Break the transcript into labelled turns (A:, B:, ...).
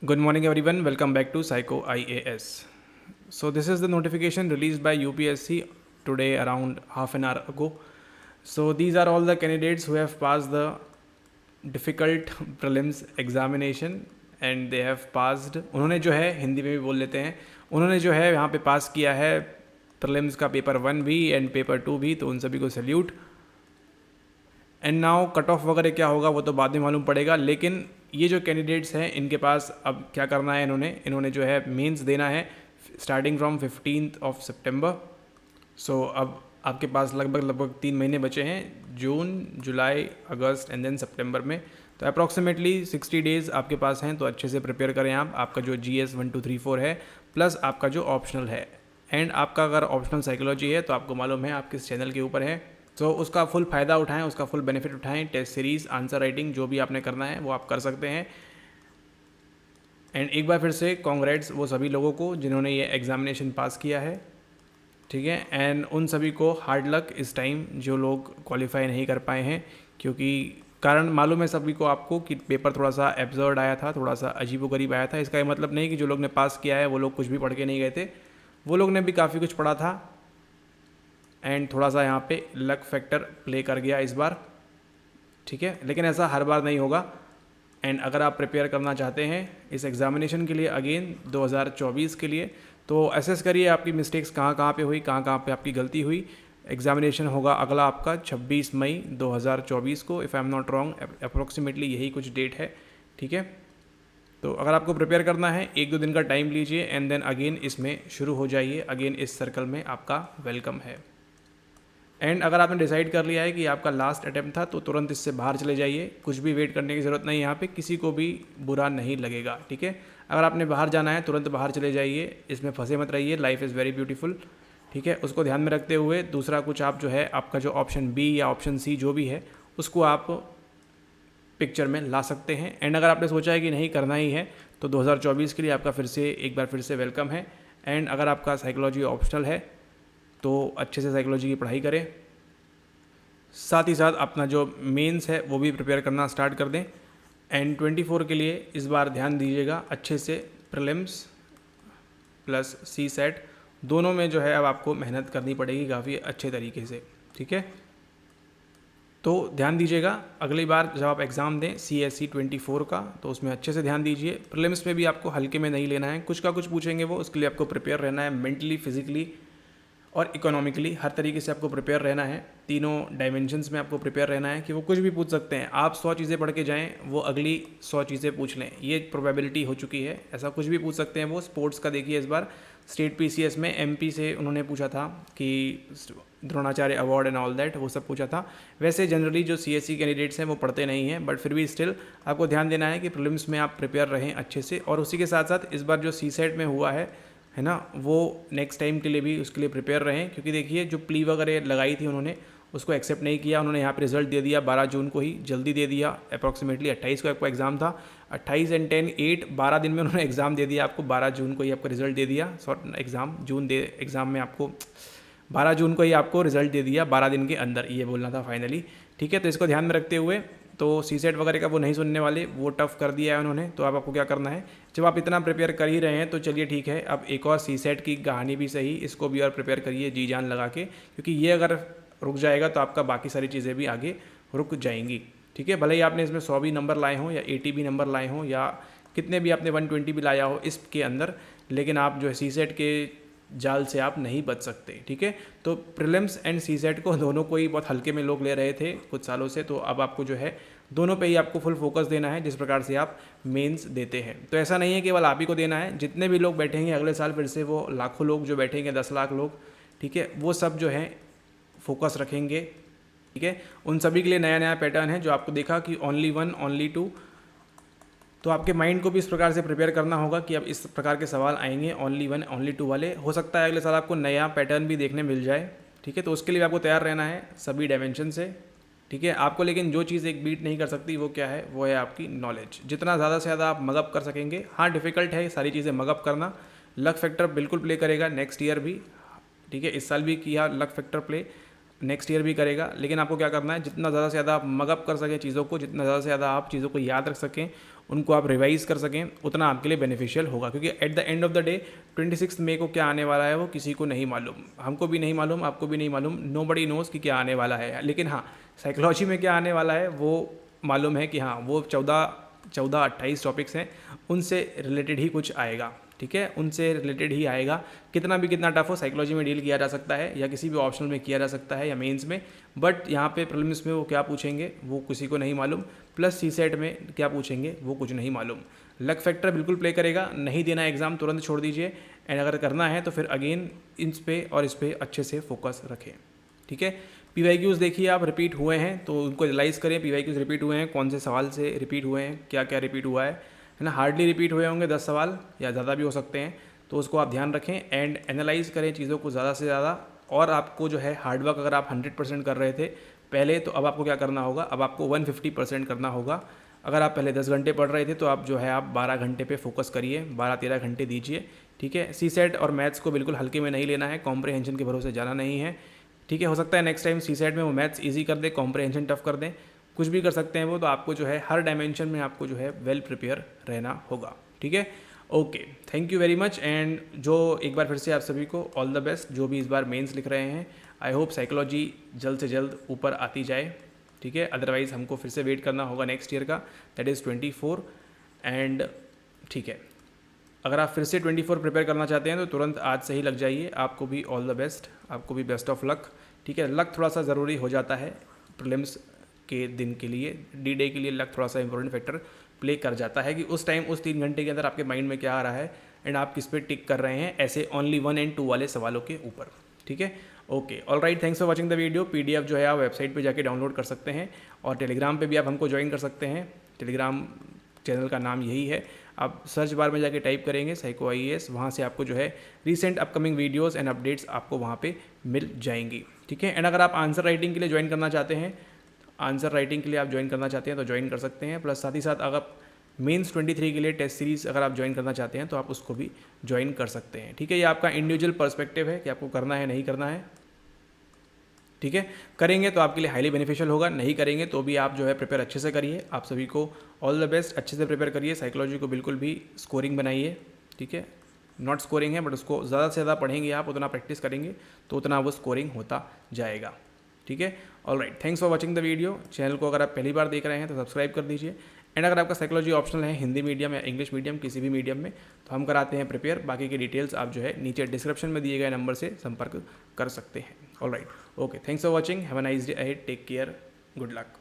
A: Good morning, everyone. Welcome back to Psycho IAS. So, this is the notification released by UPSC today around half an hour ago. So, these are all the candidates who have passed the difficult prelims examination and they have passed. उन्होंने जो है हिंदी में भी बोल लेते हैं, उन्होंने जो है यहाँ पे पास किया है प्रीलिम्स का पेपर 1 भी एंड पेपर 2 भी, तो उन सभी को salute. And now cut off वगैरह क्या होगा वो तो बाद में मालूम पड़ेगा, लेकिन ये जो कैंडिडेट्स हैं इनके पास अब क्या करना है, इन्होंने जो है मेंस देना है स्टार्टिंग फ्रॉम 15 सितंबर। सो अब आपके पास लगभग 3 महीने बचे हैं, जून, जुलाई, अगस्त एंड देन सितंबर में। तो अप्रॉक्सीमेटली 60 डेज़ आपके पास हैं, तो अच्छे से प्रिपेयर करें आप। आपका जो GS 1 2 3 4 है प्लस आपका जो ऑप्शनल है, एंड आपका अगर ऑप्शनल साइकोलॉजी है तो आपको मालूम है आप किस चैनल के ऊपर है, तो उसका फुल फ़ायदा उठाएं, उसका फुल बेनिफिट उठाएं। टेस्ट सीरीज़, आंसर राइटिंग, जो भी आपने करना है वो आप कर सकते हैं। एंड एक बार फिर से कॉन्ग्रेट्स वो सभी लोगों को जिन्होंने ये एग्ज़ामिनेशन पास किया है, ठीक है। एंड उन सभी को हार्ड लक इस टाइम जो लोग क्वालिफाई नहीं कर पाए हैं, क्योंकि कारण मालूम है सभी को आपको कि पेपर थोड़ा सा एब्जर्ड आया था, थोड़ा सा अजीबोगरीब आया था। इसका ये मतलब नहीं कि जो लोग ने पास किया है वो लोग कुछ भी पढ़ के नहीं गए थे, वो लोग ने भी काफ़ी कुछ पढ़ा था। एंड थोड़ा सा यहाँ पे लक फैक्टर प्ले कर गया इस बार, ठीक है, लेकिन ऐसा हर बार नहीं होगा। एंड अगर आप प्रिपेयर करना चाहते हैं इस एग्ज़ामिनेशन के लिए अगेन 2024 के लिए, तो असेस करिए आपकी मिस्टेक्स कहाँ कहाँ पे हुई, कहाँ कहाँ पे आपकी गलती हुई। एग्ज़ामिनेशन होगा अगला आपका 26 मई 2024 को, if I am not wrong, approximately यही कुछ डेट है, ठीक है। तो अगर आपको प्रिपेयर करना है 1-2 दिन का टाइम लीजिए एंड देन अगेन इसमें शुरू हो जाइए, अगेन इस सर्कल में आपका वेलकम है। एंड अगर आपने डिसाइड कर लिया है कि आपका लास्ट अटैम्प्ट था तो तुरंत इससे बाहर चले जाइए, कुछ भी वेट करने की ज़रूरत नहीं, यहाँ पे किसी को भी बुरा नहीं लगेगा, ठीक है। अगर आपने बाहर जाना है तुरंत बाहर चले जाइए, इसमें फंसे मत रहिए, लाइफ इज़ वेरी ब्यूटीफुल, ठीक है। उसको ध्यान में रखते हुए दूसरा कुछ आप जो है आपका जो ऑप्शन बी या ऑप्शन सी जो भी है उसको आप पिक्चर में ला सकते हैं। एंड अगर आपने सोचा है कि नहीं करना ही है तो 2024 के लिए आपका एक बार फिर से वेलकम है। एंड अगर आपका साइकोलॉजी ऑप्शनल है तो अच्छे से साइकोलॉजी की पढ़ाई करें, साथ ही साथ अपना जो मेंस है वो भी प्रिपेयर करना स्टार्ट कर दें। एंड 24 के लिए इस बार ध्यान दीजिएगा अच्छे से, प्रीलिम्स प्लस सी सेट दोनों में जो है अब आपको मेहनत करनी पड़ेगी काफ़ी अच्छे तरीके से, ठीक है। तो ध्यान दीजिएगा अगली बार जब आप एग्ज़ाम दें CSE 24 का, तो उसमें अच्छे से ध्यान दीजिए। प्रीलिम्स में भी आपको हल्के में नहीं लेना है, कुछ का कुछ पूछेंगे वो, उसके लिए आपको प्रिपेयर रहना है, मेंटली, फिजिकली और इकोनॉमिकली हर तरीके से आपको प्रिपेयर रहना है। तीनों डायमेंशंस में आपको प्रिपेयर रहना है कि वो कुछ भी पूछ सकते हैं। आप 100 चीज़ें पढ़ के जाएं, वो अगली 100 चीज़ें पूछ लें, ये प्रोबेबिलिटी हो चुकी है, ऐसा कुछ भी पूछ सकते हैं वो। स्पोर्ट्स का देखिए, इस बार स्टेट PCS में MP से उन्होंने पूछा था कि Dronacharya award and all that, वो सब पूछा था। वैसे जनरली जो CSE कैंडिडेट्स हैं वो पढ़ते नहीं हैं, बट फिर भी स्टिल आपको ध्यान देना है कि प्रीलिम्स में आप प्रिपेयर रहें अच्छे से। और उसी के साथ साथ इस बार जो CSET में हुआ है ना, वो नेक्स्ट टाइम के लिए भी उसके लिए प्रिपेयर रहें, क्योंकि देखिए जो प्ली वगैरह लगाई थी उन्होंने उसको एक्सेप्ट नहीं किया, उन्होंने यहाँ पे रिजल्ट दे दिया 12 जून को ही, जल्दी दे दिया। अप्रॉक्सीमेटली 28 को आपका एग्ज़ाम था, 28 एंड 10 8 12 दिन में उन्होंने एग्ज़ाम दे दिया आपको, 12 जून को ही आपका रिजल्ट दे दिया। एग्ज़ाम में आपको 12 जून को ही आपको रिजल्ट दे दिया, 12 दिन के अंदर, ये बोलना था फाइनली, ठीक है। तो इसको ध्यान में रखते हुए तो CSET वगैरह का वो नहीं सुनने वाले, वो टफ़ कर दिया है उन्होंने। तो अब आपको क्या करना है, जब आप इतना प्रिपेयर कर ही रहे हैं तो चलिए ठीक है, अब एक और CSET की कहानी भी सही, इसको भी और प्रिपेयर करिए जी जान लगा के, क्योंकि ये अगर रुक जाएगा तो आपका बाकी सारी चीज़ें भी आगे रुक जाएंगी, ठीक है। भले ही आपने इसमें 100 भी नंबर लाए हों या 80 भी नंबर लाए हों या कितने भी आपने 120 भी लाया हो इसके अंदर, लेकिन आप जो है CSET के जाल से आप नहीं बच सकते, ठीक है। तो प्रीलिम्स एंड CSET को दोनों को ही बहुत हल्के में लोग ले रहे थे कुछ सालों से, तो अब आपको जो है दोनों पे ही आपको फुल फोकस देना है, जिस प्रकार से आप मेंस देते हैं। तो ऐसा नहीं है केवल आप ही को देना है, जितने भी लोग बैठेंगे अगले साल फिर से वो लाखों लोग जो बैठेंगे, 10 लाख लोग, ठीक है, वो सब जो है फोकस रखेंगे, ठीक है। उन सभी के लिए नया नया पैटर्न है, जो आपको देखा कि ओनली 1 ओनली 2, तो आपके माइंड को भी इस प्रकार से प्रिपेयर करना होगा कि अब इस प्रकार के सवाल आएंगे ओनली 1 ओनली 2 वाले। हो सकता है अगले साल आपको नया पैटर्न भी देखने मिल जाए, ठीक है। तो उसके लिए आपको तैयार रहना है सभी डायमेंशन से, ठीक है। आपको लेकिन जो चीज़ एक बीट नहीं कर सकती वो क्या है, वो है आपकी नॉलेज। जितना ज़्यादा से ज़्यादा आप मगअप कर सकेंगे, हाँ डिफ़िकल्ट है सारी चीज़ें मगअप करना, लक फैक्टर बिल्कुल प्ले करेगा नेक्स्ट ईयर भी, ठीक है। इस साल भी किया luck factor play, next year भी करेगा। लेकिन आपको क्या करना है, जितना ज़्यादा से ज़्यादा आप मगअप कर सकें चीज़ों को, जितना ज़्यादा से ज़्यादा आप चीज़ों को याद रख सकें, उनको आप रिवाइज़ कर सकें, उतना आपके लिए बेनिफिशियल होगा। क्योंकि at the end of the day 26 मई को क्या आने वाला है वो किसी को नहीं मालूम, हमको भी नहीं मालूम, आपको भी नहीं मालूम, नोबडी नोज़ कि क्या आने वाला है। लेकिन हाँ, साइकोलॉजी में क्या आने वाला है वो मालूम है कि हाँ, वो 14-28 टॉपिक्स हैं, उनसे रिलेटेड ही कुछ आएगा। ठीक है, उनसे रिलेटेड ही आएगा। कितना टफ हो, साइकोलॉजी में डील किया जा सकता है, या किसी भी ऑप्शनल में किया जा सकता है, या मेंस में। बट यहाँ पे प्रीलिम्स में वो क्या पूछेंगे वो किसी को नहीं मालूम, प्लस सीसेट में क्या पूछेंगे वो कुछ नहीं मालूम। लक फैक्टर बिल्कुल प्ले करेगा। नहीं देना एग्ज़ाम तुरंत छोड़ दीजिए, एंड अगर करना है तो फिर अगेन इस पे और इस पे अच्छे से फोकस रखें। ठीक है, PYQs देखिए आप रिपीट हुए हैं तो उनको रियलाइज़ करें। PYQs रिपीट हुए हैं, कौन से सवाल से रिपीट हुए हैं, क्या क्या रिपीट हुआ है ना। हार्डली रिपीट हुए होंगे 10 सवाल या ज़्यादा भी हो सकते हैं, तो उसको आप ध्यान रखें एंड एनालाइज़ करें चीज़ों को ज़्यादा से ज़्यादा। और आपको जो है हार्डवर्क अगर आप 100% कर रहे थे पहले, तो अब आपको क्या करना होगा, अब आपको 150% करना होगा। अगर आप पहले 10 घंटे पढ़ रहे थे तो आप जो है आप 12 घंटे पे फोकस करिए, 12-13 घंटे दीजिए। ठीक है, सीसेट और मैथ्स को बिल्कुल हल्के में नहीं लेना है, कॉम्प्रहेंशन के भरोसे जाना नहीं है। ठीक है, हो सकता है नेक्स्ट टाइम सीसेट में वो मैथ्स ईजी कर दे, कॉम्प्रहेंशन टफ कर दें, कुछ भी कर सकते हैं वो। तो आपको जो है हर डायमेंशन में आपको जो है वेल प्रिपेयर रहना होगा। ठीक है, okay, thank you very much. And जो एक बार फिर से आप सभी को ऑल द बेस्ट, जो भी इस बार मेंस लिख रहे हैं। आई होप साइकोलॉजी जल्द से जल्द ऊपर आती जाए। ठीक है, अदरवाइज़ हमको फिर से वेट करना होगा नेक्स्ट ईयर का, दैट इज़ 24। एंड ठीक है, अगर आप फिर से 24 प्रिपेयर करना चाहते हैं तो तुरंत आज से ही लग जाइए। आपको भी ऑल द बेस्ट, आपको भी बेस्ट ऑफ लक। ठीक है, लक थोड़ा सा ज़रूरी हो जाता है प्रीलिम्स के दिन के लिए, D-Day के लिए लक थोड़ा सा इंपॉर्टेंट फैक्टर प्ले कर जाता है कि उस टाइम उस 3 घंटे के अंदर आपके माइंड में क्या आ रहा है एंड आप किस पे टिक कर रहे हैं, ऐसे ओनली 1 और 2 वाले सवालों के ऊपर। ठीक है, okay, all right, thanks for watching the video. PDF जो है आप वेबसाइट पे जाके डाउनलोड कर सकते हैं, और टेलीग्राम पे भी आप हमको ज्वाइन कर सकते हैं। टेलीग्राम चैनल का नाम यही है, आप सर्च बार में जाके टाइप करेंगे साइको IAS, वहाँ से आपको जो है recent upcoming videos and updates आपको वहाँ पे मिल जाएंगी। ठीक है, एंड अगर आप आंसर राइटिंग के लिए ज्वाइन करना चाहते हैं, आंसर राइटिंग के लिए आप ज्वाइन करना चाहते हैं तो ज्वाइन कर सकते हैं। प्लस साथ ही साथ अगर मेंस 23 के लिए टेस्ट सीरीज़ अगर आप ज्वाइन करना चाहते हैं तो आप उसको भी ज्वाइन कर सकते हैं। ठीक है, ये आपका इंडिविजुअल पर्सपेक्टिव है कि आपको करना है नहीं करना है। ठीक है, करेंगे तो आपके लिए हाईली बेनिफिशियल होगा, नहीं करेंगे तो भी आप जो है प्रिपेयर अच्छे से करिए। आप सभी को ऑल द बेस्ट, अच्छे से प्रिपेयर करिए। साइकोलॉजी को बिल्कुल भी स्कोरिंग बनाइए। ठीक है, नॉट स्कोरिंग है बट उसको ज़्यादा से ज़्यादा पढ़ेंगे आप, उतना प्रैक्टिस करेंगे तो उतना वो स्कोरिंग होता जाएगा। ठीक है, all right, thanks for watching the video. Channel को अगर आप पहली बार देख रहे हैं तो सब्सक्राइब कर दीजिए। एंड अगर आपका साइकोलॉजी ऑप्शनल है हिंदी मीडियम या इंग्लिश मीडियम, किसी भी मीडियम में, तो हम कराते हैं प्रिपेयर। बाकी की डिटेल्स आप जो है नीचे डिस्क्रिप्शन में दिए गए नंबर से संपर्क कर सकते हैं। All right, okay, thanks for watching, have a nice day ahead, take care, good luck.